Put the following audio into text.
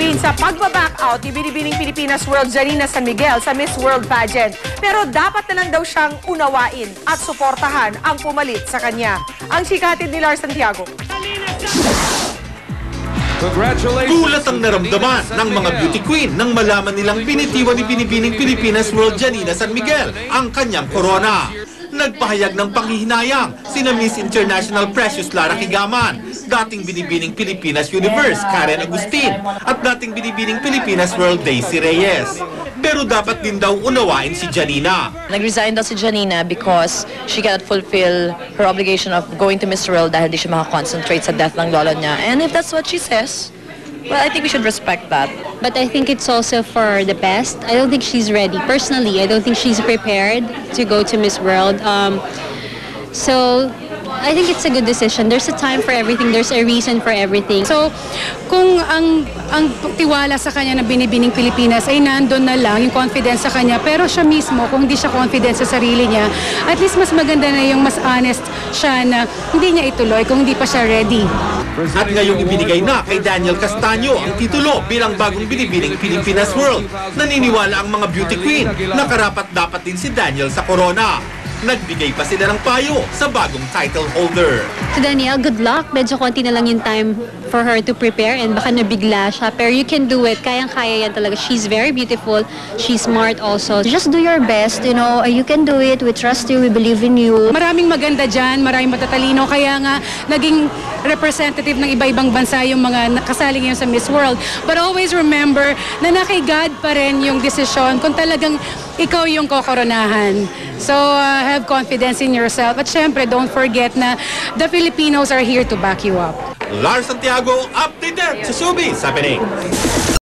din sa pagbaback out ni Binibining Pilipinas World Janina San Miguel sa Miss World Pageant. Pero dapat na lang daw siyang unawain at suportahan ang pumalit sa kanya. Ang chikahatid ni Lars Santiago. Gulat ang naramdaman ng mga beauty queen nang malaman nilang binitiwan ni Binibining Pilipinas World Janina San Miguel ang kanyang corona. Nagpahayag ng panghihinayang sina Miss International Precious Lara Kigaman, dating Binibining Pilipinas Universe Karen Agustin, at dating Binibining Pilipinas World Daisy Reyes. Pero dapat din daw unawain si Janina. Nag-resign daw si Janina because she cannot fulfill her obligation of going to Miss World dahil di siya makakoncentrate sa death ng lolo niya. And if that's what she says, well, I think we should respect that. But I think it's also for the best. I don't think she's ready. Personally, I don't think she's prepared to go to Miss World. So I think it's a good decision. There's a time for everything. There's a reason for everything. So, kung ang tiwala sa kanya na Binibining Pilipinas ay nandun na lang, yung confidence sa kanya, pero siya mismo, kung hindi siya confident sa sarili niya, at least mas maganda na yung mas honest siya na hindi niya ituloy kung hindi pa siya ready. At ngayong ibinigay na kay Daniel Castaño ang titulo bilang bagong Binibining Pilipinas World, naniniwala ang mga beauty queen na karapat-dapat din si Daniel sa corona. Nagbigay pa sila ng payo sa bagong title holder. To Danielle, good luck. Medyo konti na lang yung time for her to prepare and baka nabigla siya. Pero you can do it. Kayang-kaya yan talaga. She's very beautiful. She's smart also. Just do your best, you know. You can do it. We trust you. We believe in you. Maraming maganda dyan, maraming matatalino. Kaya nga, naging representative ng iba-ibang bansa yung mga kasali ngayon sa Miss World. But always remember na kay God pa rin yung desisyon kung talagang ikaw yung kokoronahan. So, have confidence in yourself. At syempre, don't forget na the Filipinos are here to back you up. Lars Santiago, updated sa Showbiz Happening.